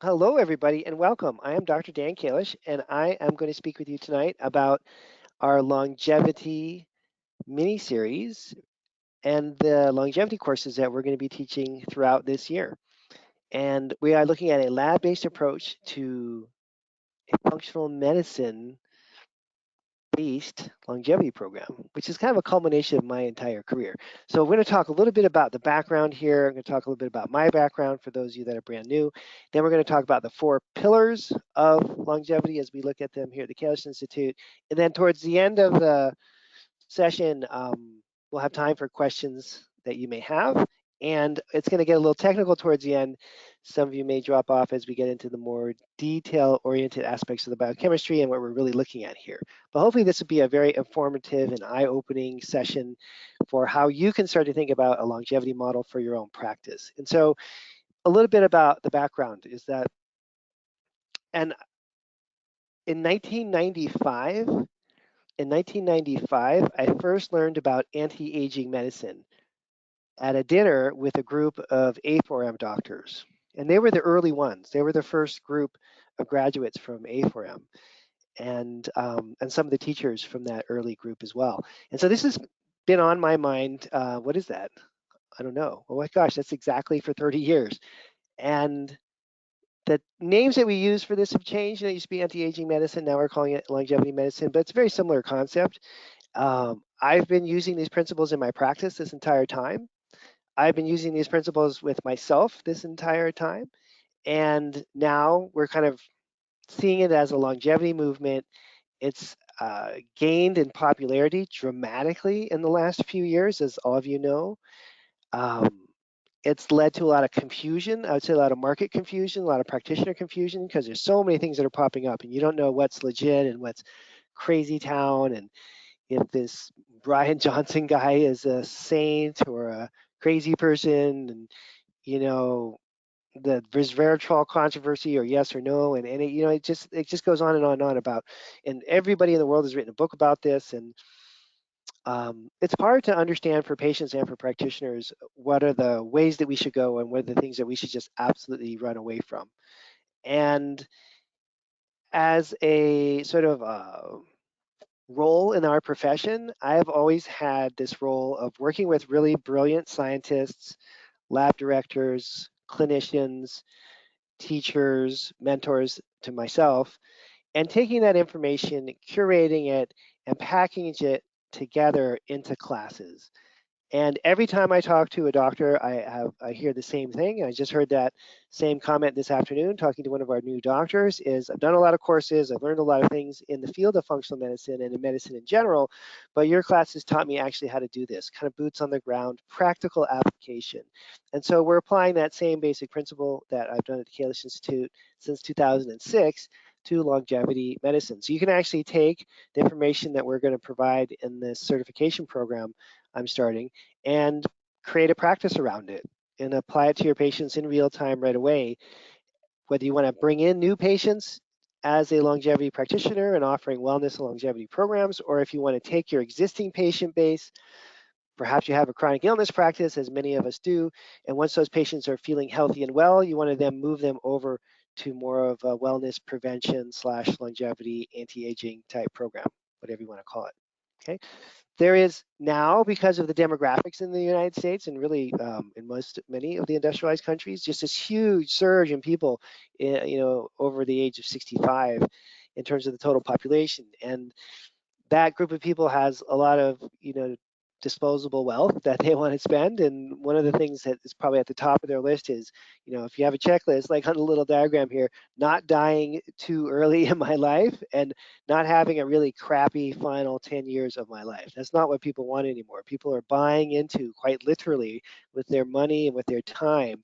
Hello, everybody, and welcome. I am Dr. Dan Kalish, and I am going to speak with you tonight about our longevity mini series and the longevity courses that we're going to be teaching throughout this year. And we are looking at a lab-based approach to a functional medicine based longevity program, which is kind of a culmination of my entire career. So we're going to talk a little bit about the background here. I'm going to talk a little bit about my background for those of you that are brand new. Then we're going to talk about the 4 pillars of longevity as we look at them here at the Kalish Institute. And then towards the end of the session, we'll have time for questions that you may have. And it's going to get a little technical towards the end. Some of you may drop off as we get into the more detail-oriented aspects of the biochemistry and what we're really looking at here. But hopefully this will be a very informative and eye-opening session for how you can start to think about a longevity model for your own practice. And so a little bit about the background is that, and in 1995, I first learned about anti-aging medicine at a dinner with a group of A4M doctors. And they were the early ones. They were the first group of graduates from A4M and some of the teachers from that early group as well. And so this has been on my mind. What is that? I don't know. Oh my gosh, that's exactly for 30 years. And the names that we use for this have changed. It used to be anti-aging medicine. Now we're calling it longevity medicine, but it's a very similar concept. I've been using these principles in my practice this entire time. I've been using these principles with myself this entire time. And now we're kind of seeing it as a longevity movement. It's gained in popularity dramatically in the last few years, as all of you know. Um, it's led to a lot of confusion. I would say a lot of market confusion, a lot of practitioner confusion, because there's so many things that are popping up, and you don't know what's legit and what's crazy town, and if this Brian Johnson guy is a saint or a crazy person, and you know the resveratrol controversy or yes or no, and it just goes on and on and on about, and everybody in the world has written a book about this, and it's hard to understand for patients and for practitioners what are the ways that we should go and what are the things that we should just absolutely run away from. And as a sort of role in our profession, I've always had this role of working with really brilliant scientists, lab directors, clinicians, teachers, mentors to myself, and taking that information, curating it, and packaging it together into classes. And every time I talk to a doctor, I hear the same thing. I just heard that same comment this afternoon talking to one of our new doctors is I've done a lot of courses, I've learned a lot of things in the field of functional medicine and in medicine in general, but your classes taught me actually how to do this, kind of boots on the ground, practical application. And so we're applying that same basic principle that I've done at the Kalish Institute since 2006 to longevity medicine. So you can actually take the information that we're going to provide in this certification program I'm starting and create a practice around it and apply it to your patients in real time right away. Whether you want to bring in new patients as a longevity practitioner and offering wellness and longevity programs, or if you want to take your existing patient base, perhaps you have a chronic illness practice, as many of us do, and once those patients are feeling healthy and well, you want to then move them over to more of a wellness prevention / longevity anti-aging type program, whatever you want to call it. Okay. There is now, because of the demographics in the United States and really in many of the industrialized countries, just this huge surge in people, over the age of 65 in terms of the total population. And that group of people has a lot of, disposable wealth that they want to spend. And one of the things that is probably at the top of their list is, if you have a checklist, like on the little diagram here, not dying too early in my life and not having a really crappy final 10 years of my life. That's not what people want anymore. People are buying into, quite literally, with their money and with their time,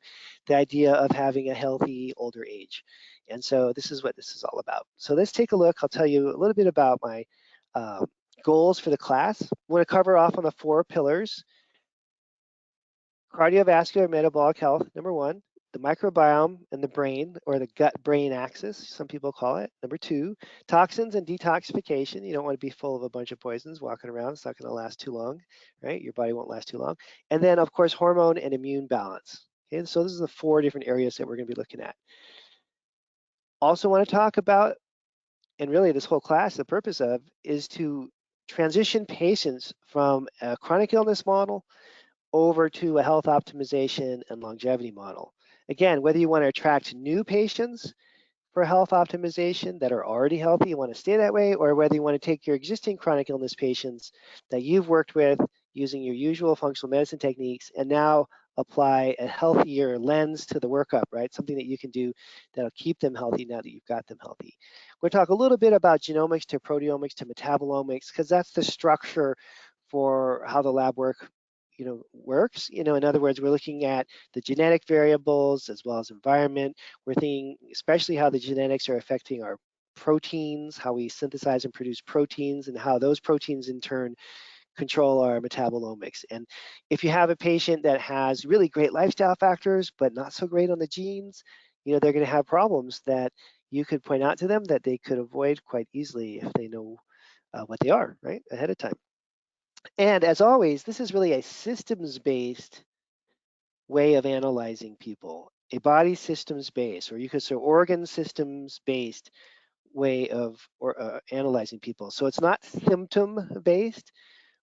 the idea of having a healthy older age. And so this is what this is all about. So let's take a look. I'll tell you a little bit about my uh, goals for the class. I want to cover off on the 4 pillars: cardiovascular metabolic health, number one, the microbiome and the brain, or the gut-brain axis, some people call it. Number two, toxins and detoxification. You don't want to be full of a bunch of poisons walking around. It's not going to last too long, right? Your body won't last too long. And then, of course, hormone and immune balance. Okay, so this is the 4 different areas that we're going to be looking at. Also want to talk about, and really this whole class, the purpose of, is to transition patients from a chronic illness model over to a health optimization and longevity model. Again, whether you want to attract new patients for health optimization that are already healthy, you want to stay that way, or whether you want to take your existing chronic illness patients that you've worked with using your usual functional medicine techniques and now apply a healthier lens to the workup, right? Something that you can do that'll keep them healthy now that you've got them healthy. We'll talk a little bit about genomics to proteomics to metabolomics, because that's the structure for how the lab work works. In other words, we're looking at the genetic variables as well as environment. We're thinking especially how the genetics are affecting our proteins, how we synthesize and produce proteins, and how those proteins in turn control our metabolomics. And if you have a patient that has really great lifestyle factors, but not so great on the genes, they're going to have problems that you could point out to them that they could avoid quite easily if they know what they are, right, ahead of time. And as always, this is really a systems-based way of analyzing people, a body systems based, or you could say organ systems based way of analyzing people. So it's not symptom based.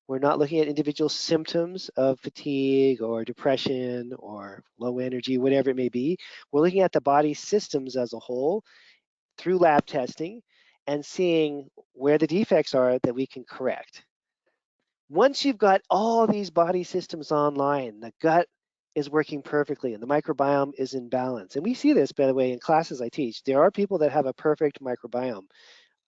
We're not looking at individual symptoms of fatigue or depression or low energy, whatever it may be. We're looking at the body systems as a whole through lab testing and seeing where the defects are that we can correct. Once you've got all these body systems online, the gut is working perfectly and the microbiome is in balance. And we see this, by the way, in classes I teach. There are people that have a perfect microbiome,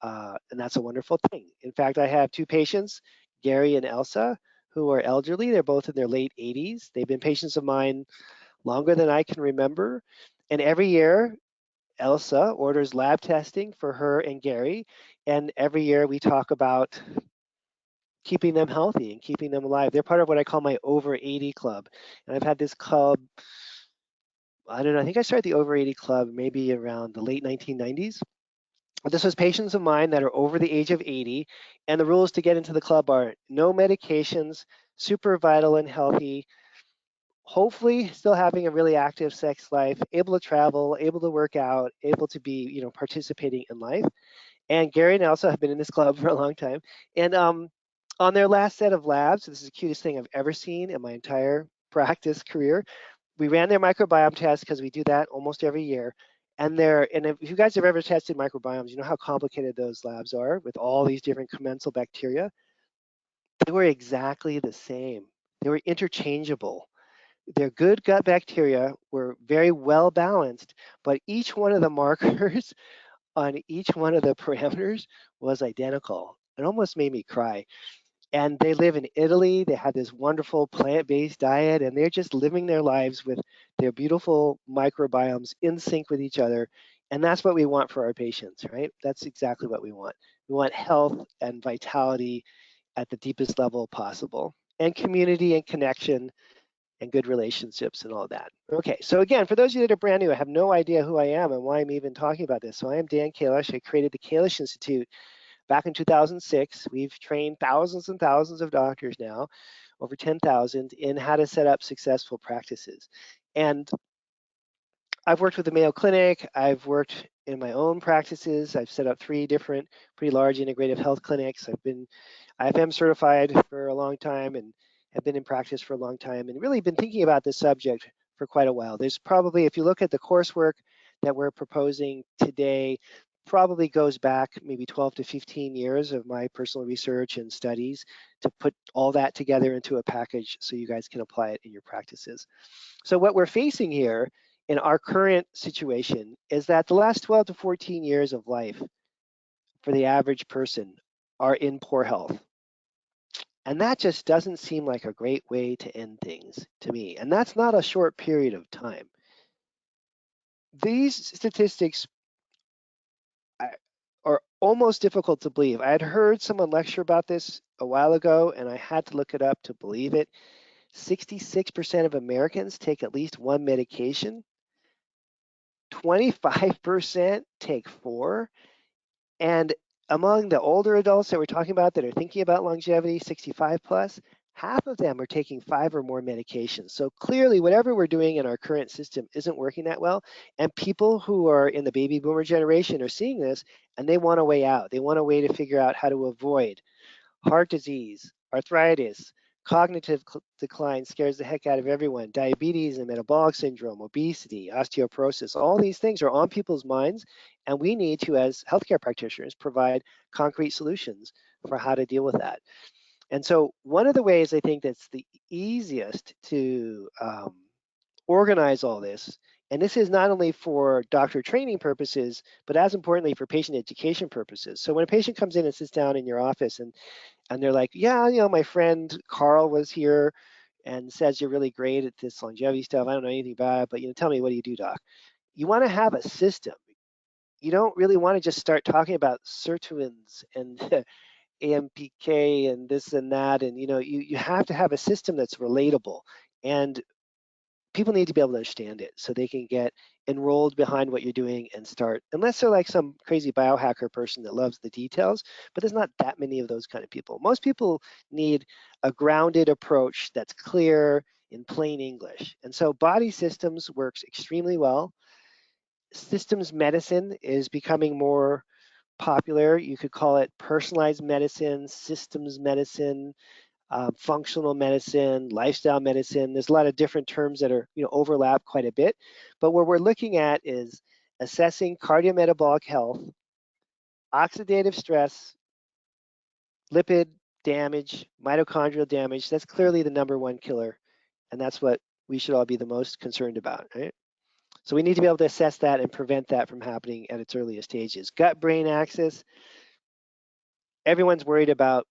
and that's a wonderful thing. In fact, I have two patients, Gary and Elsa, who are elderly. They're both in their late 80s. They've been patients of mine longer than I can remember. And every year, Elsa orders lab testing for her and Gary. And every year we talk about keeping them healthy and keeping them alive. They're part of what I call my over 80 club. And I've had this club, I don't know, I think I started the over 80 club maybe around the late 1990s. This was patients of mine that are over the age of 80. And the rules to get into the club are no medications, super vital and healthy, hopefully still having a really active sex life, able to travel, able to work out, able to be, participating in life. And Gary and Elsa have been in this club for a long time. And on their last set of labs, this is the cutest thing I've ever seen in my entire practice career. We ran their microbiome test because we do that almost every year. And if you guys have ever tested microbiomes, you know how complicated those labs are with all these different commensal bacteria. They were exactly the same. They were interchangeable. Their good gut bacteria were very well balanced, but each one of the markers on each one of the parameters was identical. It almost made me cry. And they live in Italy. They have this wonderful plant-based diet, and they're just living their lives with their beautiful microbiomes in sync with each other. And that's what we want for our patients, right? That's exactly what we want. We want health and vitality at the deepest level possible, and community and connection and good relationships and all that. Okay, so again, for those of you that are brand new, I have no idea who I am and why I'm even talking about this. So I am Dan Kalish. I created the Kalish Institute back in 2006. We've trained thousands and thousands of doctors now, over 10,000, in how to set up successful practices. And I've worked with the Mayo Clinic. I've worked in my own practices. I've set up 3 different pretty large integrative health clinics. I've been IFM certified for a long time and have been in practice for a long time and really been thinking about this subject for quite a while. There's probably, if you look at the coursework that we're proposing today, probably goes back maybe 12 to 15 years of my personal research and studies to put all that together into a package so you guys can apply it in your practices. So what we're facing here in our current situation is that the last 12 to 14 years of life for the average person are in poor health. And that just doesn't seem like a great way to end things to me. And that's not a short period of time. These statistics are almost difficult to believe. I had heard someone lecture about this a while ago, and I had to look it up to believe it. 66% of Americans take at least one medication. 25% take 4. And among the older adults that we're talking about that are thinking about longevity, 65 plus, half of them are taking 5 or more medications. So clearly, whatever we're doing in our current system isn't working that well. And people who are in the baby boomer generation are seeing this, and they want a way out. They want a way to figure out how to avoid heart disease, arthritis, cognitive decline scares the heck out of everyone, diabetes and metabolic syndrome, obesity, osteoporosis, all these things are on people's minds, and we need to, as healthcare practitioners, provide concrete solutions for how to deal with that. And so one of the ways I think that's the easiest to organize all this, and this is not only for doctor training purposes, but as importantly for patient education purposes. So when a patient comes in and sits down in your office and they're like, yeah, my friend Carl was here and says you're really great at this longevity stuff. I don't know anything about it, but tell me, what do you do, doc? You want to have a system. You don't really want to just start talking about sirtuins and AMPK and this and that. And you have to have a system that's relatable. And people need to be able to understand it so they can get enrolled behind what you're doing and start, unless they're like some crazy biohacker person that loves the details, but there's not that many of those kind of people. Most people need a grounded approach that's clear in plain English. And so body systems works extremely well. Systems medicine is becoming more popular. You could call it personalized medicine, systems medicine, functional medicine, lifestyle medicine. There's a lot of different terms that are overlap quite a bit. But what we're looking at is assessing cardiometabolic health, oxidative stress, lipid damage, mitochondrial damage. That's clearly the number one killer. And that's what we should all be the most concerned about, right? So we need to be able to assess that and prevent that from happening at its earliest stages. Gut-brain axis, everyone's worried about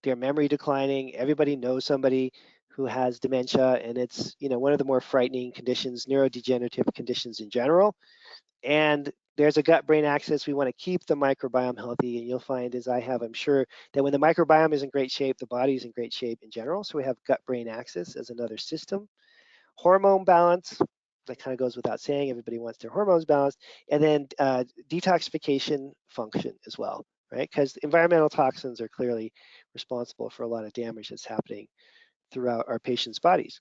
their memory declining. Everybody knows somebody who has dementia, and it's one of the more frightening conditions, neurodegenerative conditions in general. And there's a gut-brain axis. We want to keep the microbiome healthy, and you'll find, as I have, I'm sure, that when the microbiome is in great shape, the body's in great shape in general. So we have gut-brain axis as another system. Hormone balance, that kind of goes without saying. Everybody wants their hormones balanced. And then detoxification function as well, right? Because environmental toxins are clearly responsible for a lot of damage that's happening throughout our patients' bodies.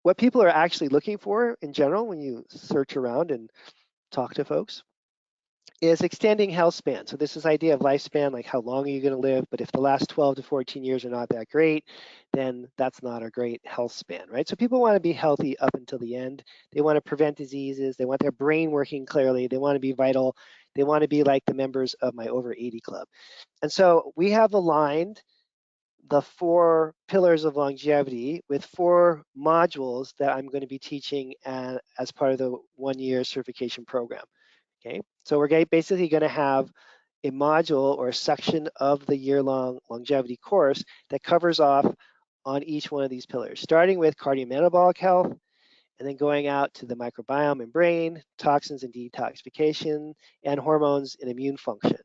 What people are actually looking for in general when you search around and talk to folks is extending health span. So this idea of lifespan, like how long are you going to live? But if the last 12 to 14 years are not that great, then that's not a great health span, right? So people want to be healthy up until the end. They want to prevent diseases. They want their brain working clearly. They want to be vital. They want to be like the members of my over 80 club. And so we have aligned the 4 pillars of longevity with 4 modules that I'm going to be teaching as part of the 1-year certification program. Okay, so we're basically going to have a module or a section of the year-long longevity course that covers off on each one of these pillars, starting with cardiometabolic health, and then going out to the microbiome and brain, toxins and detoxification, and hormones and immune function.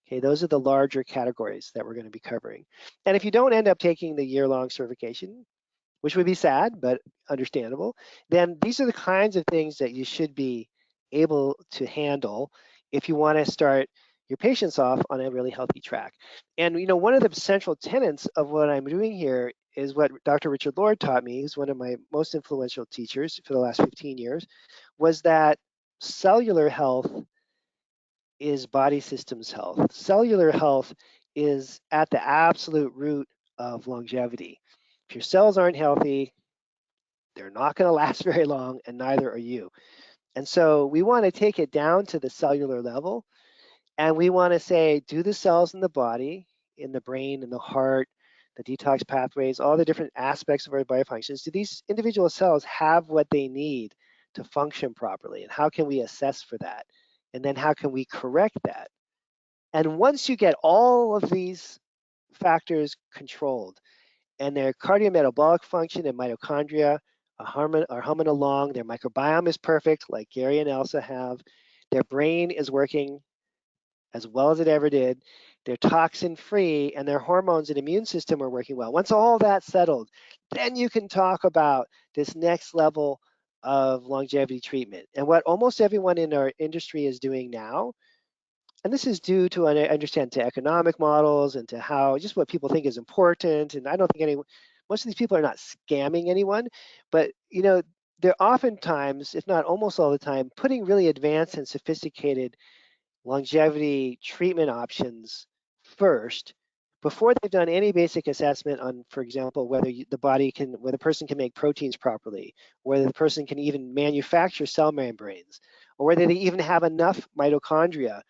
Okay, those are the larger categories that we're going to be covering. And if you don't end up taking the year-long certification, which would be sad, but understandable, then these are the kinds of things that you should be able to handle if you want to start your patients off on a really healthy track. And one of the central tenets of what I'm doing here is what Dr. Richard Lord taught me, who's one of my most influential teachers for the last 15 years, was that cellular health is body systems health. Cellular health is at the absolute root of longevity. If your cells aren't healthy, they're not going to last very long, and neither are you. And so we want to take it down to the cellular level, and we want to say, do the cells in the body, in the brain, in the heart, the detox pathways, all the different aspects of our body functions, do these individual cells have what they need to function properly? And how can we assess for that? And then how can we correct that? And once you get all of these factors controlled, and their cardiometabolic function and mitochondria are humming along. Their microbiome is perfect, like Gary and Elsa have. Their brain is working as well as it ever did. They're toxin free, and their hormones and immune system are working well. Once all that's settled, then you can talk about this next level of longevity treatment. And what almost everyone in our industry is doing now, And this is due to, I understand, to economic models and to how, just what people think is important. And I don't think most of these people are not scamming anyone, but they're oftentimes, if not almost all the time, putting really advanced and sophisticated longevity treatment options first before they've done any basic assessment on, for example, whether whether the person can make proteins properly, whether the person can even manufacture cell membranes, or whether they even have enough mitochondria.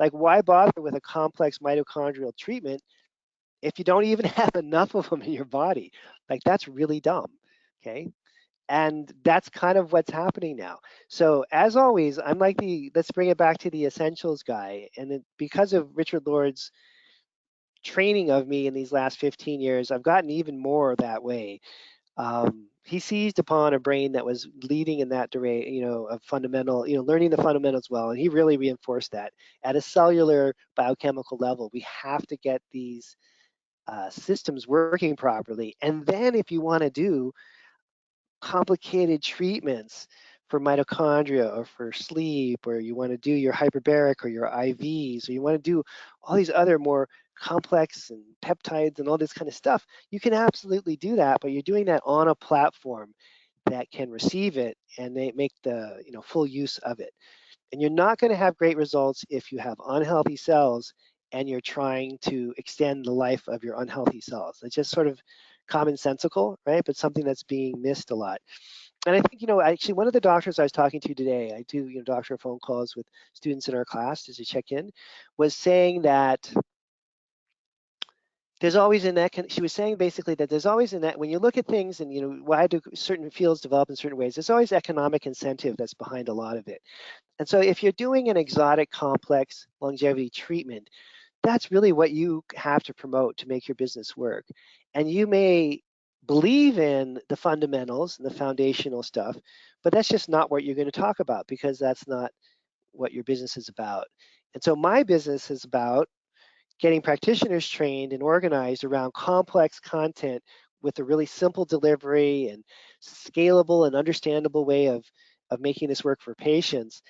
Like, why bother with a complex mitochondrial treatment if you don't even have enough of them in your body? Like, that's really dumb, okay? And that's kind of what's happening now. So as always, I'm like let's bring it back to the essentials guy. And because of Richard Lord's training of me in these last 15 years, I've gotten even more that way. He seized upon a brain that was leading in that direction, of fundamental, learning the fundamentals well. And he really reinforced that at a cellular biochemical level. We have to get these systems working properly. And then if you want to do complicated treatments for mitochondria or for sleep, or you want to do your hyperbaric or your IVs, or you want to do all these other more complex and peptides and all this kind of stuff, you can absolutely do that, but you're doing that on a platform that can receive it and they make the full use of it. And you're not going to have great results if you have unhealthy cells and you're trying to extend the life of your unhealthy cells. It's just sort of commonsensical, right? But something that's being missed a lot. And I think, actually one of the doctors I was talking to today, I do, doctor phone calls with students in our class just to check in, was saying that there's always she was saying basically that there's always when you look at things and, why do certain fields develop in certain ways, there's always economic incentive that's behind a lot of it. And so if you're doing an exotic, complex longevity treatment, that's really what you have to promote to make your business work. And you may believe in the fundamentals and the foundational stuff, but that's just not what you're going to talk about because that's not what your business is about. And so my business is about getting practitioners trained and organized around complex content with a really simple delivery and scalable and understandable way of making this work for patients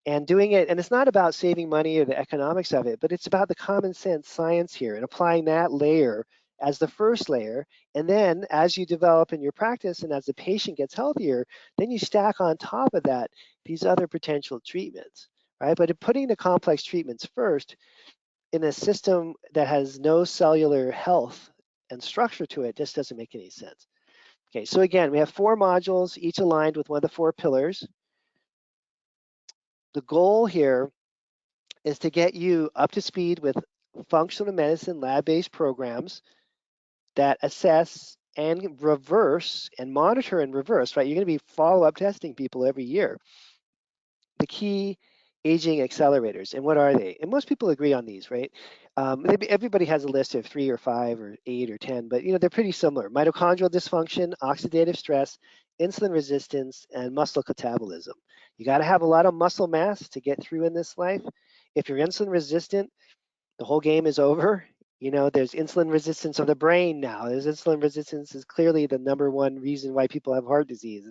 and doing it. And it's not about saving money or the economics of it, but it's about the common sense science here and applying that layer as the first layer. And then as you develop in your practice and as the patient gets healthier, then you stack on top of that these other potential treatments, right? But putting the complex treatments first in a system that has no cellular health and structure to it just doesn't make any sense. Okay, so again, we have 4 modules, each aligned with one of the 4 pillars. The goal here is to get you up to speed with functional medicine lab-based programs that assess and reverse and monitor and reverse, right? You're going to be follow-up testing people every year. The key aging accelerators, and what are they? And most people agree on these, right? Everybody has a list of 3 or 5 or 8 or 10, but they're pretty similar. Mitochondrial dysfunction, oxidative stress, insulin resistance, and muscle catabolism. You got to have a lot of muscle mass to get through in this life. If you're insulin resistant, the whole game is over. There's insulin resistance of the brain now. There's insulin resistance is clearly the #1 reason why people have heart disease.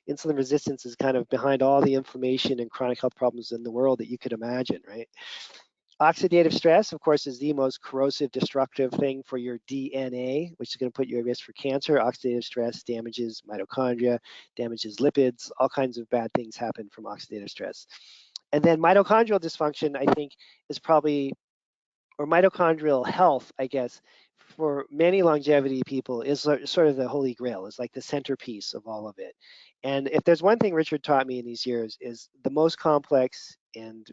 Insulin resistance is kind of behind all the inflammation and chronic health problems in the world that you could imagine, right? Oxidative stress, of course, is the most corrosive, destructive thing for your DNA, which is going to put you at risk for cancer. Oxidative stress damages mitochondria, damages lipids, all kinds of bad things happen from oxidative stress. And then mitochondrial dysfunction, I think, is probably, or mitochondrial health, I guess, for many longevity people is sort of the holy grail, is like the centerpiece of all of it. And if there's one thing Richard taught me in these years is the most complex and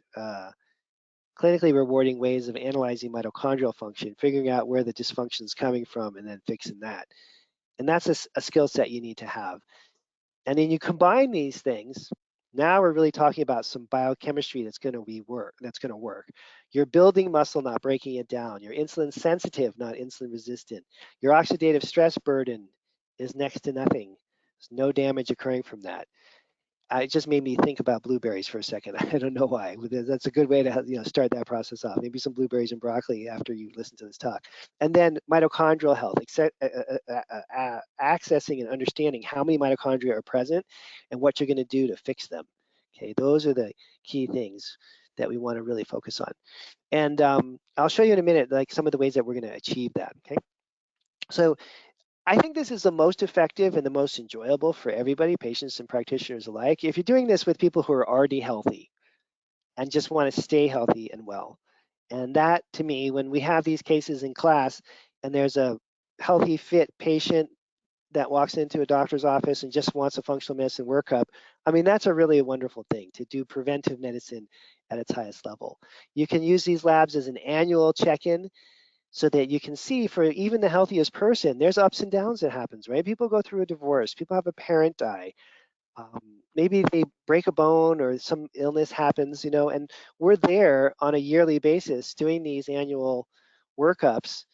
clinically rewarding ways of analyzing mitochondrial function, figuring out where the dysfunction is coming from and then fixing that. And that's a skill set you need to have. And then you combine these things. Now we're really talking about some biochemistry that's going to work. You're building muscle, not breaking it down. You're insulin sensitive, not insulin resistant. Your oxidative stress burden is next to nothing. There's no damage occurring from that. It just made me think about blueberries for a second. I don't know why. That's a good way to start that process off. Maybe some blueberries and broccoli after you listen to this talk. And then mitochondrial health, accessing and understanding how many mitochondria are present and what you're going to do to fix them. Okay, those are the key things. that we want to really focus on. And I'll show you in a minute like some of the ways that we're going to achieve that. Okay. So I think this is the most effective and the most enjoyable for everybody, patients and practitioners alike. If you're doing this with people who are already healthy and just want to stay healthy and well. And that, to me, when we have these cases in class and there's a healthy, fit patient that walks into a doctor's office and just wants a functional medicine workup, I mean, that's a really wonderful thing to do preventive medicine at its highest level. You can use these labs as an annual check-in so that you can see for even the healthiest person, there's ups and downs that happens, right? People go through a divorce, people have a parent die, maybe they break a bone or some illness happens, you know, and we're there on a yearly basis doing these annual workups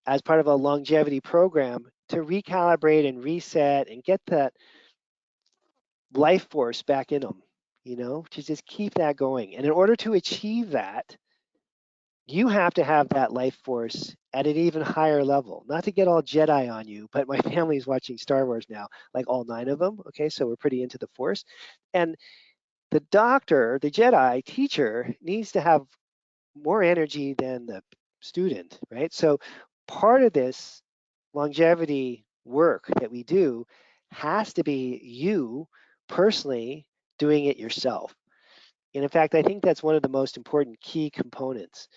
as part of a longevity program to recalibrate and reset and get that life force back in them, you know, to just keep that going. And in order to achieve that, you have to have that life force at an even higher level. Not to get all Jedi on you, but my family's watching Star Wars now, like all 9 of them. Okay, so we're pretty into the Force. And the doctor, the Jedi teacher, needs to have more energy than the student, right? So part of this longevity work that we do has to be you personally doing it yourself. And in fact, I think that's one of the most important key components,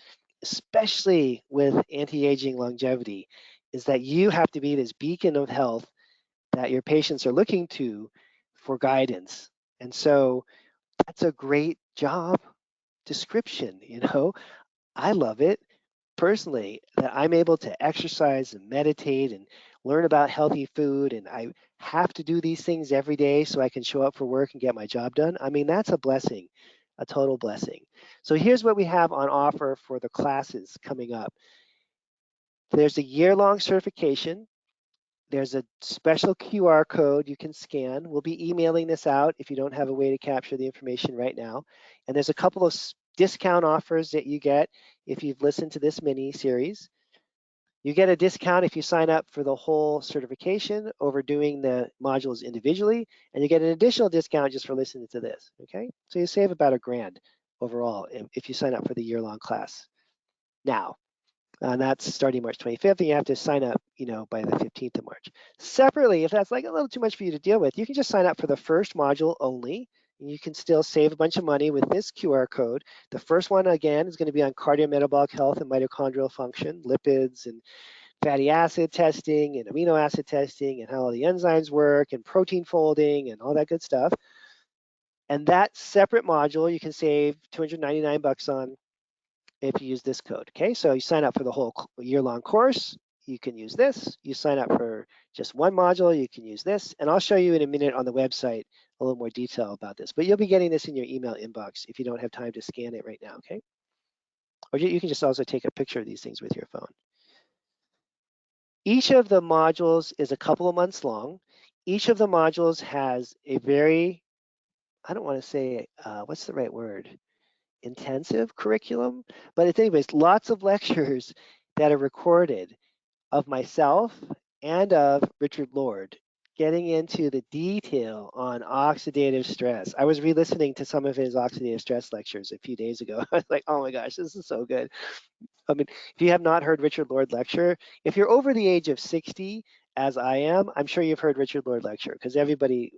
especially with anti-aging longevity, is that you have to be this beacon of health that your patients are looking to for guidance. And so that's a great job description, you know. I love it personally that I'm able to exercise and meditate and learn about healthy food, and I have to do these things every day so I can show up for work and get my job done. I mean, that's a blessing, a total blessing. So here's what we have on offer for the classes coming up. There's a year-long certification. There's a special QR code you can scan. We'll be emailing this out if you don't have a way to capture the information right now. And there's a couple of discount offers that you get if you've listened to this mini series. You get a discount if you sign up for the whole certification over doing the modules individually, and you get an additional discount just for listening to this, okay? So you save about $1,000 overall if you sign up for the year-long class. Now, and that's starting March 25th, and you have to sign up, you know, by the 15th of March. Separately, if that's like a little too much for you to deal with, you can just sign up for the first module only, and you can still save a bunch of money with this QR code. The first one, again, is going to be on cardiometabolic health and mitochondrial function, lipids and fatty acid testing and amino acid testing and how all the enzymes work and protein folding and all that good stuff. And that separate module you can save $299 on if you use this code. Okay, so you sign up for the whole year-long course, you can use this. You sign up for just one module, you can use this. And I'll show you in a minute on the website a little more detail about this. But you'll be getting this in your email inbox if you don't have time to scan it right now, okay? Or you can just also take a picture of these things with your phone. Each of the modules is a couple of months long. Each of the modules has a very, I don't want to say, what's the right word? Intensive curriculum, but it's anyways, lots of lectures that are recorded of myself and of Richard Lord getting into the detail on oxidative stress. I was re-listening to some of his oxidative stress lectures a few days ago. I was like, oh my gosh, this is so good. I mean, if you have not heard Richard Lord lecture, if you're over the age of 60, as I am, I'm sure you've heard Richard Lord lecture because everybody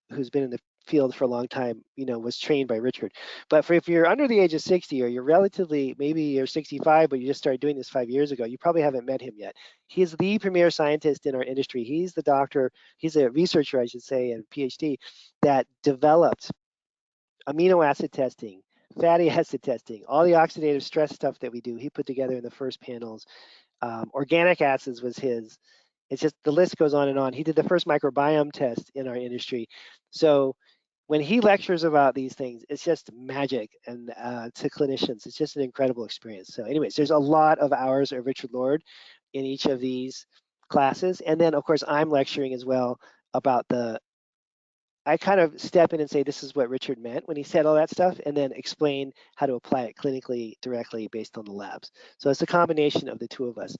who's been in the field for a long time, you know, was trained by Richard. But if you're under the age of 60 or you're relatively, maybe you're 65, but you just started doing this 5 years ago, you probably haven't met him yet. He's the premier scientist in our industry. He's the doctor, he's a researcher, I should say, and PhD that developed amino acid testing, fatty acid testing, all the oxidative stress stuff that we do. He put together in the first panels. Organic acids was his. It's just the list goes on and on. He did the first microbiome test in our industry. So when he lectures about these things, it's just magic. And to clinicians, it's just an incredible experience. So anyways, there's a lot of hours of Richard Lord in each of these classes. And then, of course, I'm lecturing as well about I kind of step in and say, this is what Richard meant when he said all that stuff, and then explain how to apply it clinically directly based on the labs. So it's a combination of the two of us.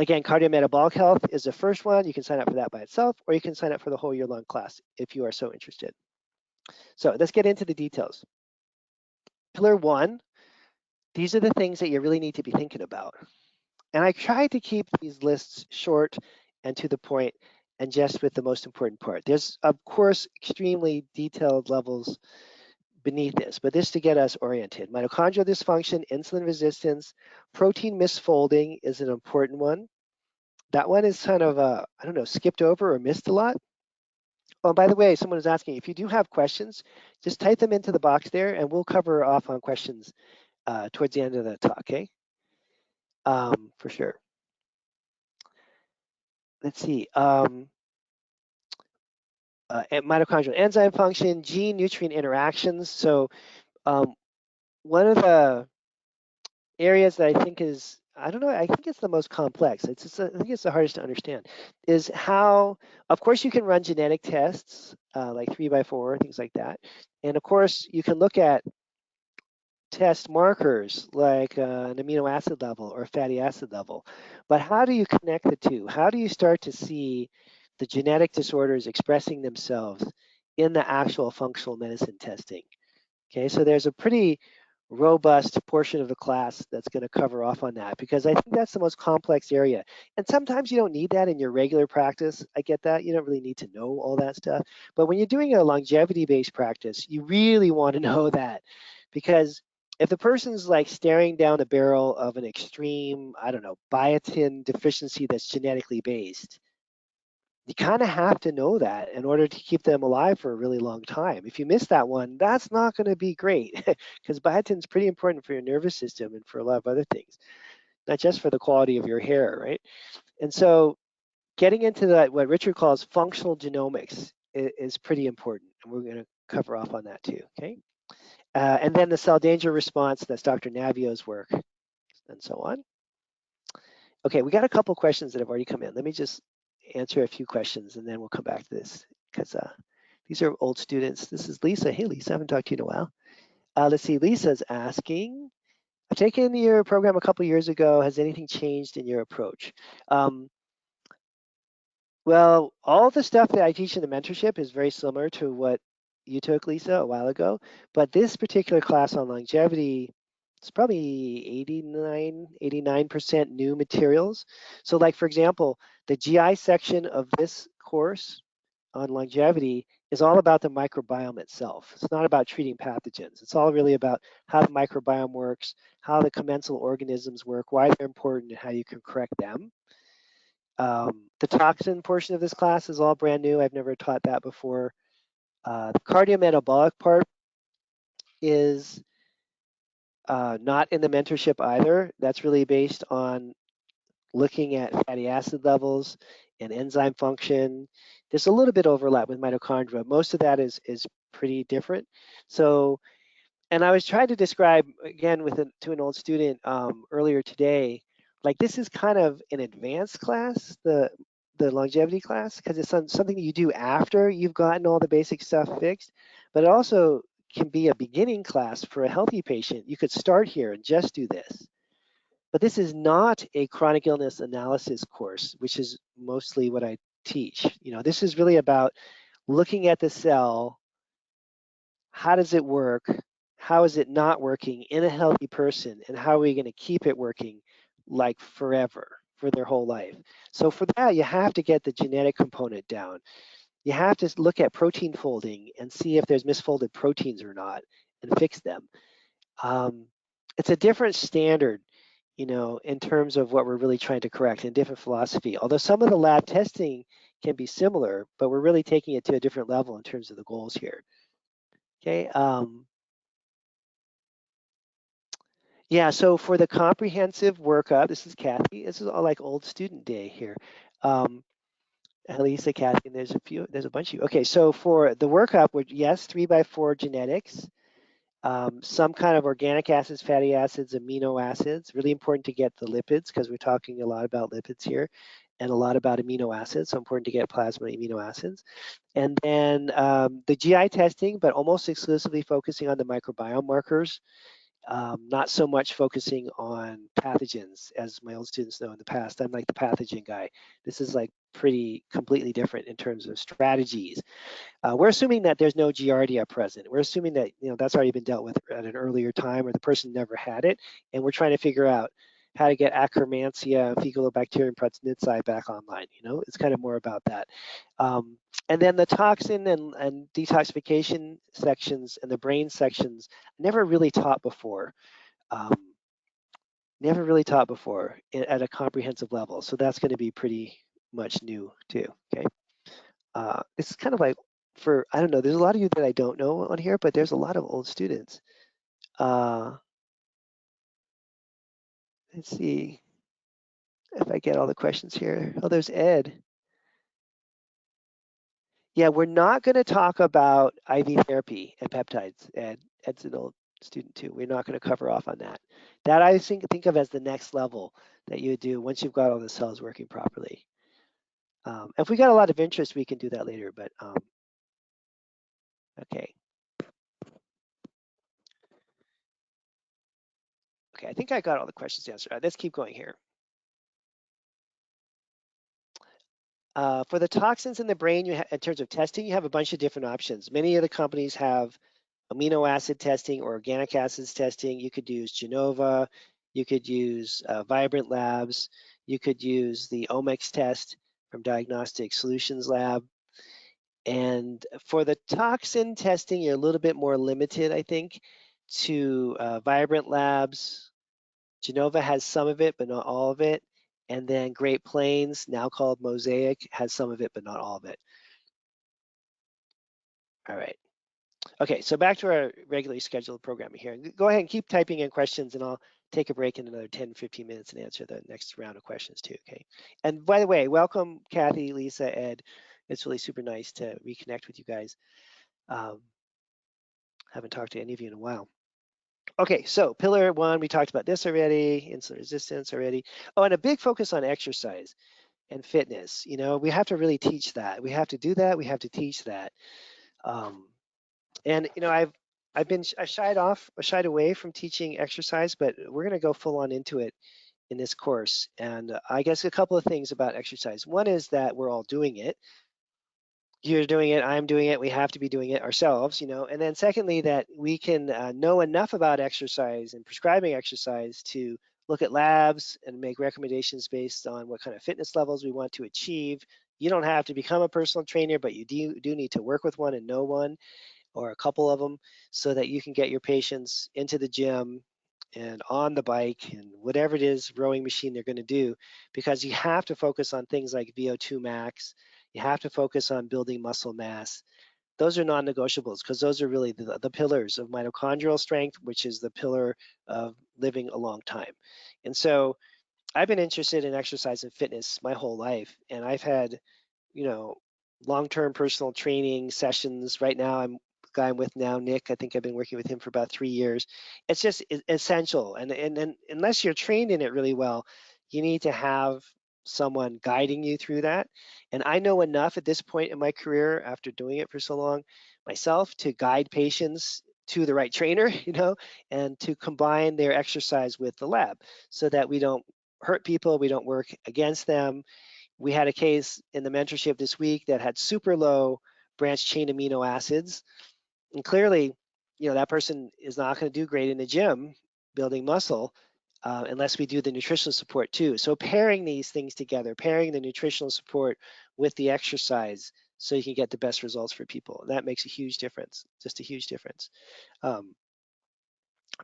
Again, cardiometabolic health is the first one. You can sign up for that by itself, or you can sign up for the whole year-long class if you are so interested. So let's get into the details. pillar one, these are the things that you really need to be thinking about. And I try to keep these lists short and to the point and just with the most important part. There's, of course, extremely detailed levels beneath this, but this to get us oriented. Mitochondrial dysfunction, insulin resistance, protein misfolding is an important one. That one is kind of, I don't know, skipped over or missed a lot. Oh, by the way, someone is asking, if you do have questions, just type them into the box there and we'll cover off on questions towards the end of the talk, okay? For sure. Let's see. Mitochondrial enzyme function, gene nutrient interactions. So one of the areas that I think is, I don't know, I think it's the most complex. It's just, I think it's the hardest to understand, is how, of course, you can run genetic tests like 3x4, things like that. And of course, you can look at test markers like an amino acid level or fatty acid level. But how do you connect the two? How do you start to see the genetic disorders expressing themselves in the actual functional medicine testing? Okay, so there's a pretty robust portion of the class that's going to cover off on that because I think that's the most complex area. And sometimes you don't need that in your regular practice. I get that. You don't really need to know all that stuff. But when you're doing a longevity-based practice, you really want to know that because if the person's like staring down the barrel of an extreme, I don't know, biotin deficiency that's genetically based, you kind of have to know that in order to keep them alive for a really long time. If you miss that one, that's not going to be great because biotin is pretty important for your nervous system and for a lot of other things, not just for the quality of your hair, right? And so getting into that, what Richard calls functional genomics is pretty important. And we're going to cover off on that too, okay? And then the cell danger response, that's Dr. Navio's work and so on. Okay, we got a couple questions that have already come in. Let me just answer a few questions and then we'll come back to this because these are old students. This is Lisa. Hey, Lisa, I haven't talked to you in a while. Let's see, Lisa's asking, I've taken your program a couple years ago. Has anything changed in your approach? Well, all the stuff that I teach in the mentorship is very similar to what you took, Lisa, a while ago. But this particular class on longevity, it's probably 89% new materials. So like, for example, the GI section of this course on longevity is all about the microbiome itself. It's not about treating pathogens. It's all really about how the microbiome works, how the commensal organisms work, why they're important, and how you can correct them. The toxin portion of this class is all brand new. I've never taught that before. The cardiometabolic part is not in the mentorship either. That's really based on looking at fatty acid levels and enzyme function. There's a little bit overlap with mitochondria. Most of that is pretty different. So, and I was trying to describe again to an old student earlier today, like this is kind of an advanced class, the longevity class, because it's something that you do after you've gotten all the basic stuff fixed, but it also can be a beginning class for a healthy patient. You could start here and just do this. But this is not a chronic illness analysis course, which is mostly what I teach. You know, this is really about looking at the cell. How does it work? How is it not working in a healthy person? And how are we going to keep it working like forever, for their whole life? So for that, you have to get the genetic component down. You have to look at protein folding and see if there's misfolded proteins or not and fix them. It's a different standard, you know, in terms of what we're really trying to correct, and different philosophy. Although some of the lab testing can be similar, but we're really taking it to a different level in terms of the goals here. Okay. Yeah, so for the comprehensive workup, this is Kathy. This is all like old student day here. Lisa, Kathy, and there's a bunch of you. Okay, so for the workup, yes, 3x4 genetics, some kind of organic acids, fatty acids, amino acids. Really important to get the lipids because we're talking a lot about lipids here and a lot about amino acids. So important to get plasma amino acids. And then the GI testing, but almost exclusively focusing on the microbiome markers. Not so much focusing on pathogens, as my old students know in the past. I'm like the pathogen guy. This is like pretty completely different in terms of strategies. We're assuming that there's no giardia present. We're assuming that that's already been dealt with at an earlier time, or the person never had it, and we're trying to figure out how to get Akkermansia, Faecalibacterium prausnitzii back online. It's kind of more about that. And then the toxin and detoxification sections and the brain sections never really taught before. Um, Never really taught before at a comprehensive level. So that's going to be pretty much new too. Okay. It's kind of like I don't know, there's a lot of you that I don't know on here, but there's a lot of old students. Let's see if I get all the questions here. Oh, there's Ed. Yeah, we're not going to talk about IV therapy and peptides. Ed's an old student too. We're not going to cover off on that. That I think of as the next level that you would do once you've got all the cells working properly. If we got a lot of interest, we can do that later, but okay. Okay, I think I got all the questions answered. Let's keep going here. For the toxins in the brain, in terms of testing, you have a bunch of different options. Many of the companies have amino acid testing or organic acids testing. You could use Genova. You could use Vibrant Labs. You could use the Omics test from Diagnostic Solutions Lab. And for the toxin testing, you're a little bit more limited, I think, to Vibrant Labs. Genova has some of it, but not all of it. And then Great Plains, now called Mosaic, has some of it, but not all of it. All right. Okay, so back to our regularly scheduled programming here. Go ahead and keep typing in questions, and I'll take a break in another 10, 15 minutes and answer the next round of questions too, okay? And by the way, welcome Kathy, Lisa, Ed. It's really super nice to reconnect with you guys. Haven't talked to any of you in a while. Okay, so pillar one, we talked about this already, insulin resistance already. Oh, and a big focus on exercise and fitness. We have to really teach that. We have to do that. We have to teach that. And I shied away from teaching exercise, but we're going to go full on into it in this course. And I guess a couple of things about exercise. One is that we're all doing it. You're doing it, I'm doing it, we have to be doing it ourselves, And then secondly, that we can know enough about exercise and prescribing exercise to look at labs and make recommendations based on what kind of fitness levels we want to achieve. You don't have to become a personal trainer, but you do need to work with one and know one or a couple of them so that you can get your patients into the gym and on the bike and whatever it is rowing machine they're going to do, because you have to focus on things like VO2 max. You have to focus on building muscle mass. Those are non-negotiables because those are really the pillars of mitochondrial strength, which is the pillar of living a long time. And so I've been interested in exercise and fitness my whole life, and I've had, long-term personal training sessions. Right now, the guy I'm with now, Nick, I think I've been working with him for about 3 years. It's just essential, and unless you're trained in it really well, you need to have someone guiding you through that. And I know enough at this point in my career, after doing it for so long myself, to guide patients to the right trainer, and to combine their exercise with the lab so that we don't hurt people, we don't work against them. We had a case in the mentorship this week that had super low branched chain amino acids. And clearly, that person is not going to do great in the gym building muscle unless we do the nutritional support too. So pairing these things together, pairing the nutritional support with the exercise so you can get the best results for people. And that makes a huge difference, just a huge difference.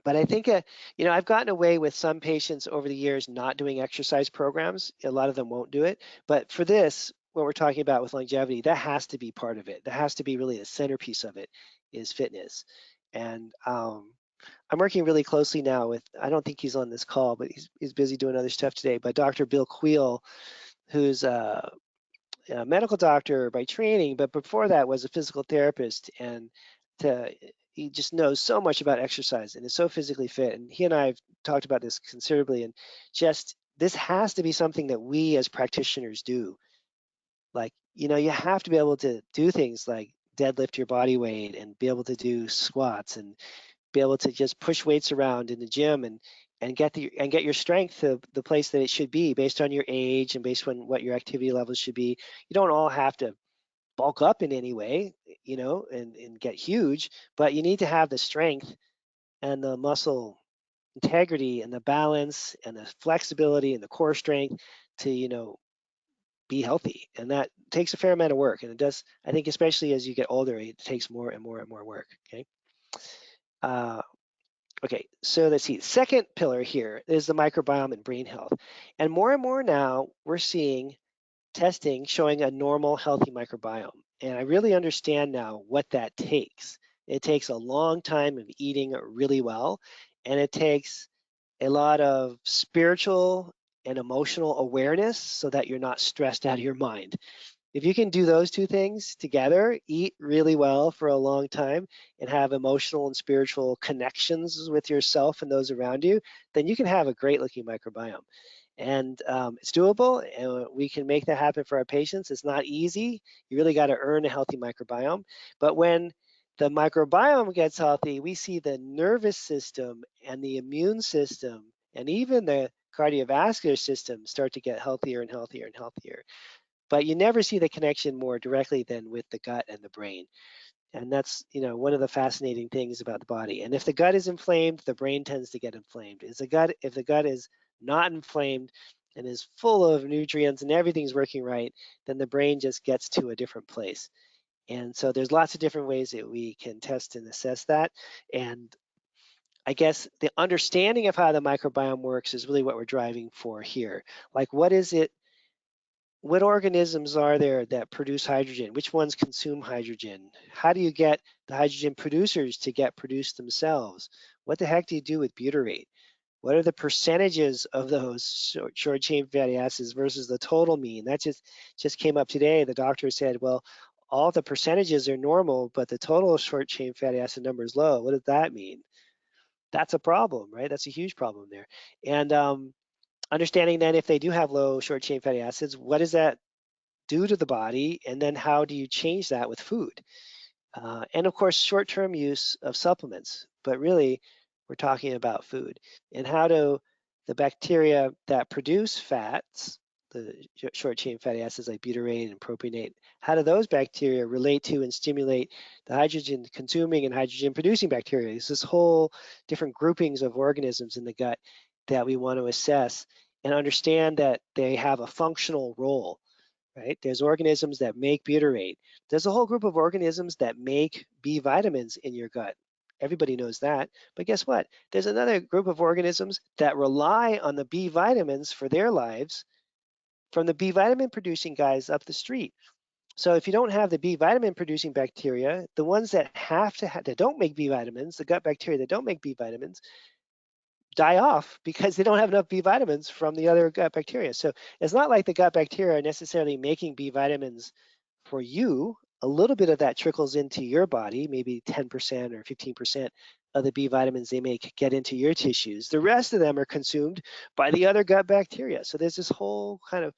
But I think, I've gotten away with some patients over the years not doing exercise programs. A lot of them won't do it. But for this, what we're talking about with longevity, that has to be part of it. That has to be really the centerpiece of it is fitness. And I'm working really closely now with, I don't think he's on this call, but he's busy doing other stuff today, but Dr. Bill Queel, who's a medical doctor by training, but before that was a physical therapist, and he just knows so much about exercise and is so physically fit. And he and I have talked about this considerably, and just this has to be something that we as practitioners do. Like, you have to be able to do things like deadlift your body weight and be able to do squats and be able to just push weights around in the gym and and get your strength to the place that it should be based on your age and based on what your activity levels should be. You don't all have to bulk up in any way, and get huge, but you need to have the strength and the muscle integrity and the balance and the flexibility and the core strength to, be healthy. And that takes a fair amount of work. And it does, I think, especially as you get older, it takes more and more and more work. Okay. Uh, okay. So let's see. Second pillar here is the microbiome and brain health. And more now, we're seeing testing showing a normal, healthy microbiome. And I really understand now what that takes. It takes a long time of eating really well, and it takes a lot of spiritual and emotional awareness so that you're not stressed out of your mind. If you can do those two things together, eat really well for a long time and have emotional and spiritual connections with yourself and those around you, then you can have a great looking microbiome. And it's doable, and we can make that happen for our patients. It's not easy. You really got to earn a healthy microbiome. But when the microbiome gets healthy, we see the nervous system and the immune system and even the cardiovascular system start to get healthier and healthier and healthier. But you never see the connection more directly than with the gut and the brain. And that's, one of the fascinating things about the body. And if the gut is inflamed, the brain tends to get inflamed. If the gut is not inflamed and is full of nutrients and everything's working right, then the brain just gets to a different place. And so there's lots of different ways that we can test and assess that. And I guess the understanding of how the microbiome works is really what we're driving for here. Like, what organisms are there that produce hydrogen? Which ones consume hydrogen? How do you get the hydrogen producers to get produced themselves? What the heck do you do with butyrate? What are the percentages of those short chain fatty acids versus the total mean? That just came up today. The doctor said, well, all the percentages are normal, but the total short chain fatty acid number is low. What does that mean? That's a problem, right? That's a huge problem there. And understanding then if they do have low short chain fatty acids, what does that do to the body? And then how do you change that with food? And of course, short-term use of supplements, but really we're talking about food. And how do the bacteria that produce fats, the short chain fatty acids like butyrate and propionate, how do those bacteria relate to and stimulate the hydrogen consuming and hydrogen producing bacteria? There's this whole different groupings of organisms in the gut that we want to assess and understand that they have a functional role, right? There's organisms that make butyrate. There's a whole group of organisms that make B vitamins in your gut. Everybody knows that. But guess what? There's another group of organisms that rely on the B vitamins for their lives from the B vitamin producing guys up the street. So if you don't have the B vitamin producing bacteria, the ones that that don't make B vitamins, the gut bacteria that don't make B vitamins, die off because they don't have enough B vitamins from the other gut bacteria. So it's not like the gut bacteria are necessarily making B vitamins for you. A little bit of that trickles into your body, maybe 10% or 15% of the B vitamins they make get into your tissues. The rest of them are consumed by the other gut bacteria. So there's this whole kind of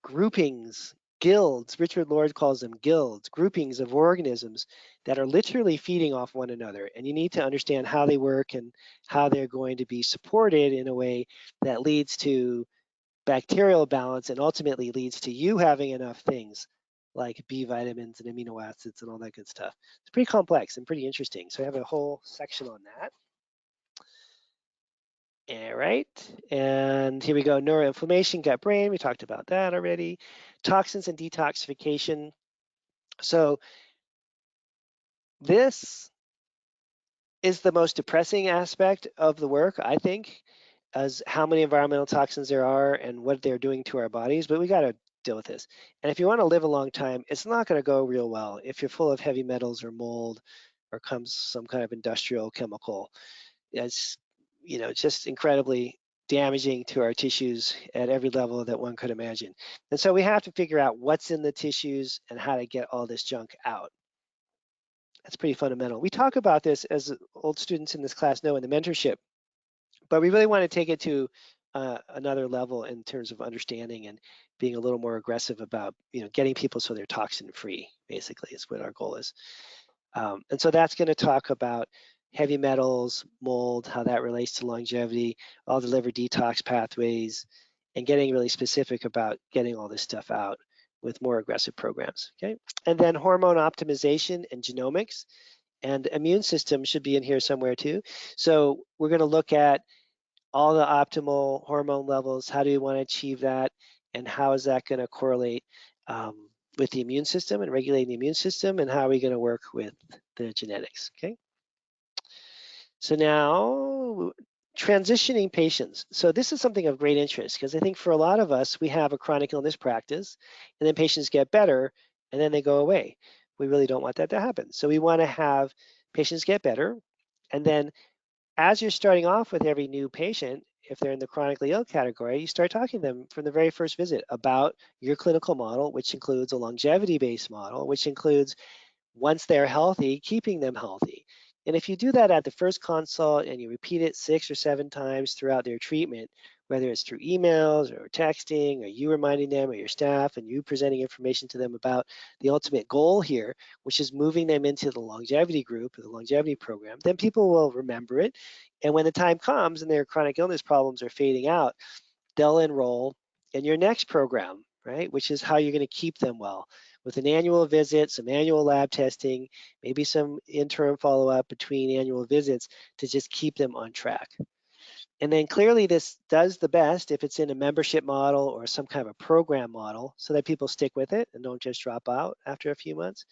groupings, guilds, Richard Lord calls them guilds, groupings of organisms that are literally feeding off one another. And you need to understand how they work and how they're going to be supported in a way that leads to bacterial balance and ultimately leads to you having enough things like B vitamins and amino acids and all that good stuff. It's pretty complex and pretty interesting. So I have a whole section on that. All right, and here we go, neuroinflammation, gut brain, we talked about that already. Toxins and detoxification. So this is the most depressing aspect of the work, I think, as how many environmental toxins there are and what they're doing to our bodies, but we gotta deal with this. And if you wanna live a long time, it's not gonna go real well if you're full of heavy metals or mold or comes some kind of industrial chemical. It's, just incredibly damaging to our tissues at every level that one could imagine. And so we have to figure out what's in the tissues and how to get all this junk out. That's pretty fundamental. We talk about this, as old students in this class know, in the mentorship, but we really want to take it to another level in terms of understanding and being a little more aggressive about, getting people so they're toxin free, basically, is what our goal is. And so that's going to talk about heavy metals, mold, how that relates to longevity, all the liver detox pathways, and getting really specific about getting all this stuff out with more aggressive programs, okay? And then hormone optimization and genomics, and immune system should be in here somewhere too. So we're going to look at all the optimal hormone levels, how do you want to achieve that, and how is that going to correlate with the immune system and regulating the immune system, and how are we going to work with the genetics, okay? So now, transitioning patients. So this is something of great interest because I think for a lot of us, we have a chronic illness practice and then patients get better and then they go away. We really don't want that to happen. So we want to have patients get better. And then as you're starting off with every new patient, if they're in the chronically ill category, you start talking to them from the very first visit about your clinical model, which includes a longevity-based model, which includes once they're healthy, keeping them healthy. And if you do that at the first consult and you repeat it 6 or 7 times throughout their treatment, whether it's through emails or texting or you reminding them or your staff and you presenting information to them about the ultimate goal here, which is moving them into the longevity group or the longevity program, then people will remember it. And when the time comes and their chronic illness problems are fading out, they'll enroll in your next program, right? Which is how you're going to keep them well with an annual visit, some annual lab testing, maybe some interim follow-up between annual visits to just keep them on track. And then clearly this does the best if it's in a membership model or some kind of a program model so that people stick with it and don't just drop out after a few months.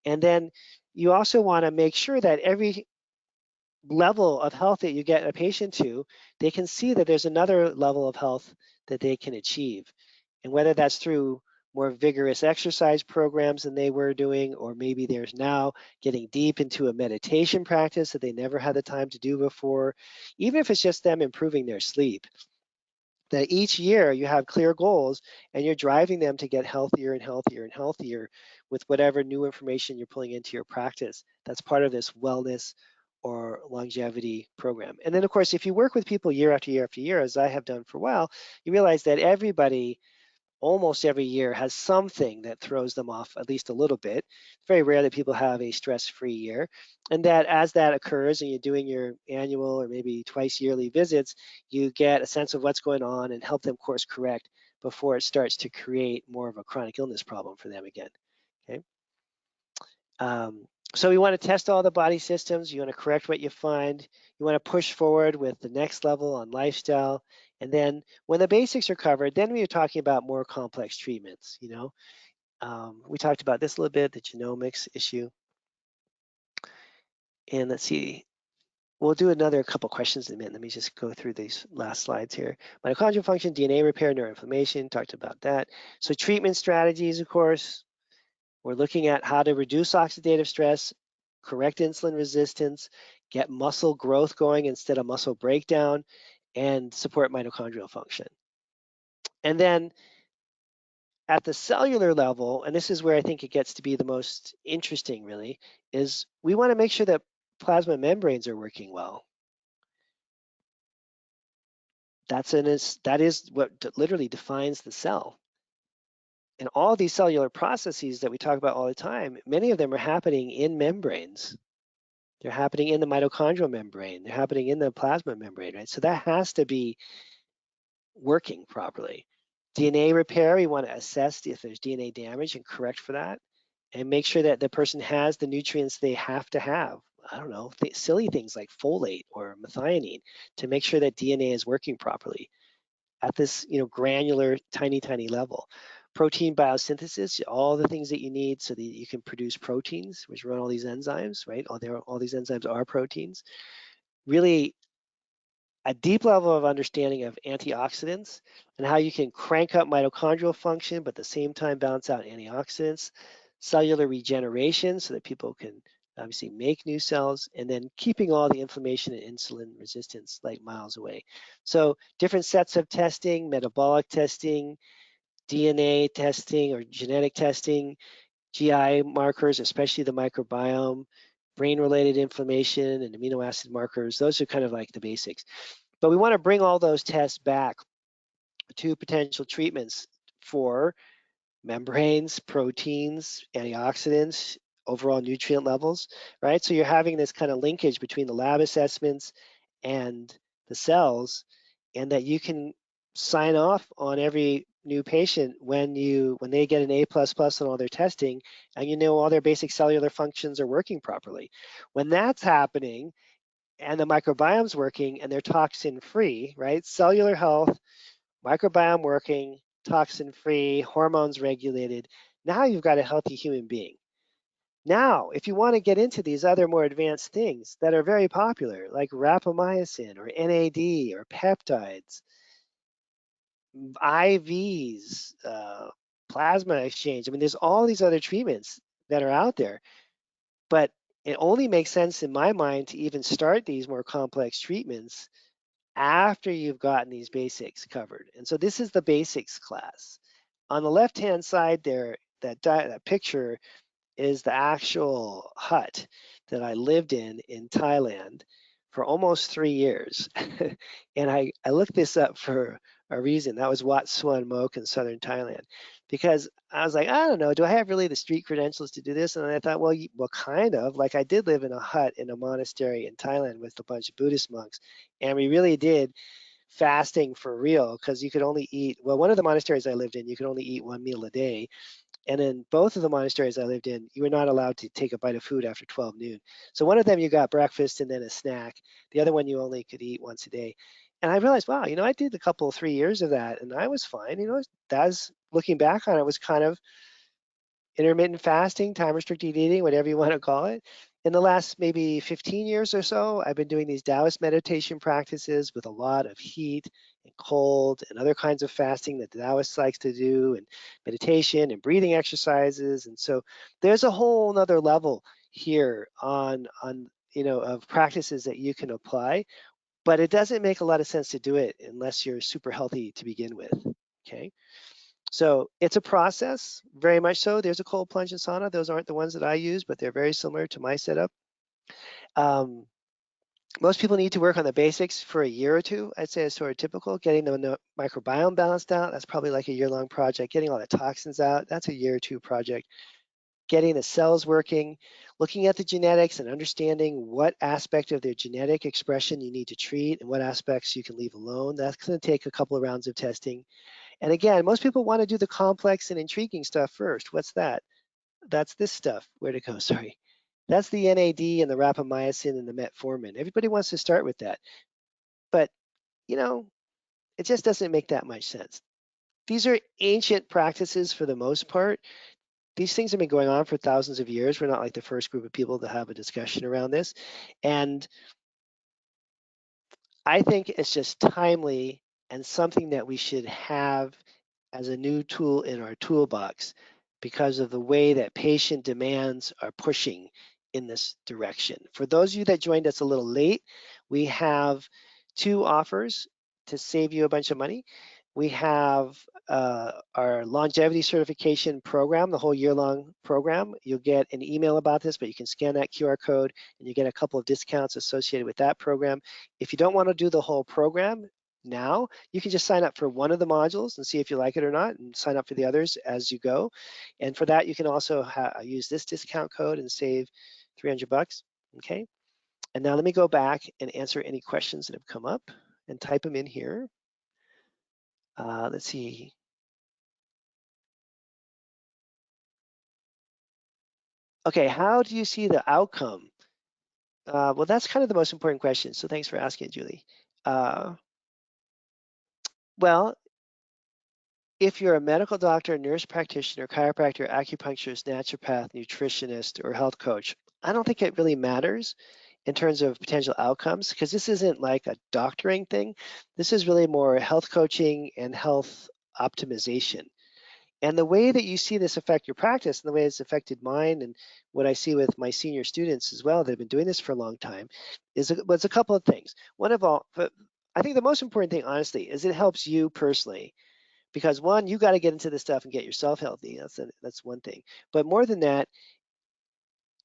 And then you also want to make sure that every level of health that you get a patient to, they can see that there's another level of health that they can achieve. And whether that's through more vigorous exercise programs than they were doing, or maybe there's now getting deep into a meditation practice that they never had the time to do before, even if it's just them improving their sleep, that each year you have clear goals and you're driving them to get healthier and healthier and healthier with whatever new information you're pulling into your practice. That's part of this wellness or longevity program. And then of course, if you work with people year after year after year, as I have done for a while, you realize that everybody almost every year has something that throws them off at least a little bit. It's very rare that people have a stress-free year. And that as that occurs and you're doing your annual or maybe twice yearly visits, you get a sense of what's going on and help them course correct before it starts to create more of a chronic illness problem for them again, okay? So we want to test all the body systems. You want to correct what you find. You want to push forward with the next level on lifestyle. And then when the basics are covered, then we are talking about more complex treatments, you know. We talked about this a little bit, the genomics issue. And let's see, we'll do another couple questions in a minute. Let me just go through these last slides here. Mitochondrial function, DNA repair, neuroinflammation, talked about that. So treatment strategies, of course, we're looking at how to reduce oxidative stress, correct insulin resistance, get muscle growth going instead of muscle breakdown, and support mitochondrial function. And then at the cellular level, and this is where I think it gets to be the most interesting really, is we want to make sure that plasma membranes are working well. That is what literally defines the cell. And all these cellular processes that we talk about all the time, many of them are happening in membranes. They're happening in the mitochondrial membrane. They're happening in the plasma membrane, right? So that has to be working properly. DNA repair, we want to assess if there's DNA damage and correct for that and make sure that the person has the nutrients they have to have. I don't know, silly things like folate or methionine to make sure that DNA is working properly at this, granular, tiny level. Protein biosynthesis, all the things that you need so that you can produce proteins, which run all these enzymes, right? All these enzymes are proteins. Really a deep level of understanding of antioxidants and how you can crank up mitochondrial function, but at the same time balance out antioxidants, cellular regeneration so that people can obviously make new cells, and then keeping all the inflammation and insulin resistance like miles away. So different sets of testing, metabolic testing, DNA testing or genetic testing, GI markers, especially the microbiome, brain-related inflammation and amino acid markers. Those are kind of like the basics. But we want to bring all those tests back to potential treatments for membranes, proteins, antioxidants, overall nutrient levels, right? So you're having this kind of linkage between the lab assessments and the cells, and that you can sign off on every new patient when they get an A++ on all their testing, and you know all their basic cellular functions are working properly. When that's happening and the microbiome's working and they're toxin free, right? Cellular health, microbiome working, toxin free, hormones regulated. Now you've got a healthy human being. Now, if you want to get into these other more advanced things that are very popular, like rapamycin or NAD or peptides, IVs, plasma exchange, I mean, there's all these other treatments that are out there, but it only makes sense in my mind to even start these more complex treatments after you've gotten these basics covered. And so this is the basics class. On the left-hand side there, that picture is the actual hut that I lived in Thailand for almost 3 years. And I looked this up for a reason. That was Wat Suan Mok in southern Thailand. Because I was like, I don't know, do I have really the street credentials to do this? And I thought, well, kind of. Like I did live in a hut in a monastery in Thailand with a bunch of Buddhist monks. And we really did fasting for real because you could only eat, well, one of the monasteries I lived in, you could only eat 1 meal a day. And in both of the monasteries I lived in, you were not allowed to take a bite of food after 12 noon. So one of them you got breakfast and then a snack. The other one you only could eat once a day. And I realized, wow, I did a couple, 3 years of that and I was fine. That's looking back on it was kind of intermittent fasting, time restricted eating, whatever you want to call it. In the last maybe 15 years or so, I've been doing these Taoist meditation practices with a lot of heat and cold and other kinds of fasting that the Taoist likes to do, and meditation and breathing exercises. And so there's a whole nother level here on of practices that you can apply, but it doesn't make a lot of sense to do it unless you're super healthy to begin with. Okay. So it's a process, very much so. There's a cold plunge and sauna. Those aren't the ones that I use, but they're very similar to my setup. Most people need to work on the basics for a year or two. I'd say it's sort of typical. Getting the microbiome balanced out, that's probably like a year-long project. Getting all the toxins out, that's a year or two project. Getting the cells working, looking at the genetics and understanding what aspect of their genetic expression you need to treat and what aspects you can leave alone. That's going to take a couple of rounds of testing. And again, most people want to do the complex and intriguing stuff first. What's that? That's this stuff. Where'd it go? Sorry. That's the NAD and the rapamycin and the metformin. Everybody wants to start with that. But, it just doesn't make that much sense. These are ancient practices for the most part. These things have been going on for thousands of years. We're not like the first group of people to have a discussion around this. And I think it's just timely and something that we should have as a new tool in our toolbox because of the way that patient demands are pushing in this direction. For those of you that joined us a little late, we have 2 offers to save you a bunch of money. We have our longevity certification program, the whole year-long program. You'll get an email about this, but you can scan that QR code and you get a couple of discounts associated with that program. If you don't want to do the whole program now, you can just sign up for one of the modules and see if you like it or not, and sign up for the others as you go. And for that, you can also use this discount code and save $300. Okay. And now let me go back and answer any questions that have come up and type them in here. Let's see. Okay, how do you see the outcome? Well, that's kind of the most important question. So thanks for asking, Julie. Well, if you're a medical doctor, nurse practitioner, chiropractor, acupuncturist, naturopath, nutritionist, or health coach, I don't think it really matters in terms of potential outcomes because this isn't like a doctoring thing. This is really more health coaching and health optimization. And the way that you see this affect your practice and the way it's affected mine and what I see with my senior students as well that have been doing this for a long time is a couple of things. One of all, but I think the most important thing, honestly, is it helps you personally. Because one, you got to get into this stuff and get yourself healthy. That's one thing. But more than that,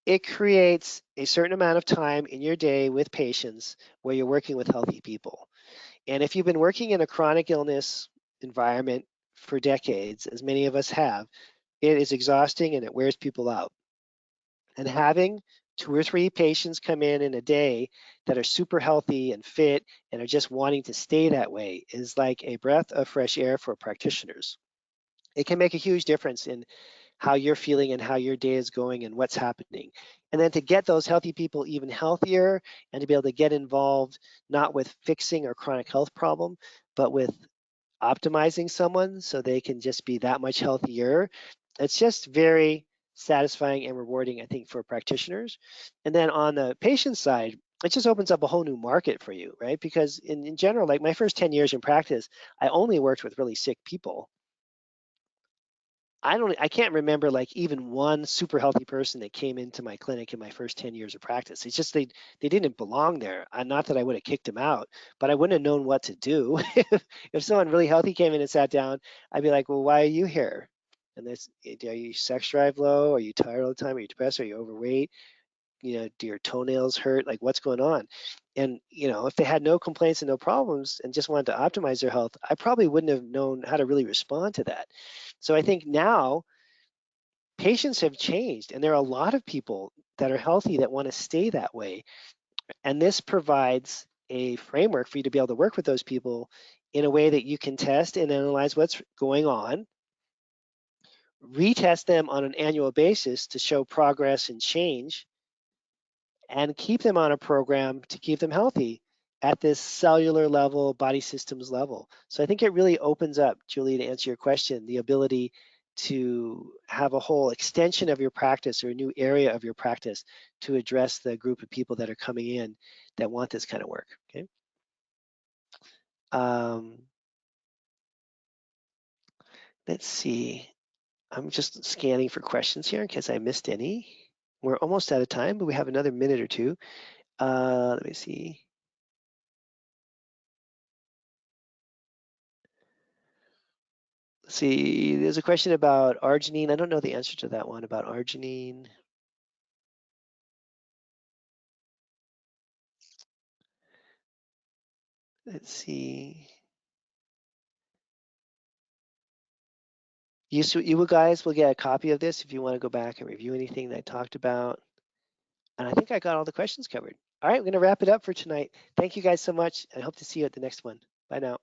it creates a certain amount of time in your day with patients where you're working with healthy people. And if you've been working in a chronic illness environment for decades, as many of us have, it is exhausting and it wears people out. And having 2 or 3 patients come in a day that are super healthy and fit and are just wanting to stay that way is like a breath of fresh air for practitioners. It can make a huge difference in how you're feeling and how your day is going and what's happening. And then to get those healthy people even healthier and to be able to get involved not with fixing a chronic health problem, but with optimizing someone so they can just be that much healthier. It's just very satisfying and rewarding, I think, for practitioners. And then on the patient side, it just opens up a whole new market for you, right? Because in general, like my first 10 years in practice, I only worked with really sick people. I can't remember like even one super healthy person that came into my clinic in my first 10 years of practice. It's just they didn't belong there. Not that I would have kicked them out, but I wouldn't have known what to do. If someone really healthy came in and sat down, I'd be like, well, why are you here? And this, are you sex drive low? Are you tired all the time? Are you depressed? Are you overweight? Do your toenails hurt? Like what's going on? And if they had no complaints and no problems and just wanted to optimize their health, I probably wouldn't have known how to really respond to that. So I think now patients have changed, and there are a lot of people that are healthy that want to stay that way. And this provides a framework for you to be able to work with those people in a way that you can test and analyze what's going on, retest them on an annual basis to show progress and change, and keep them on a program to keep them healthy at this cellular level, body systems level. So I think it really opens up, Julie, to answer your question, the ability to have a whole extension of your practice or a new area of your practice to address the group of people that are coming in that want this kind of work. Okay. Um, let's see. I'm just scanning for questions here in case I missed any. We're almost out of time, but we have another minute or two. Let me see. See, there's a question about arginine. I don't know the answer to that one about arginine. Let's see. You guys will get a copy of this if you want to go back and review anything that I talked about. And I think I got all the questions covered. All right, we're going to wrap it up for tonight. Thank you guys so much. I hope to see you at the next one. Bye now.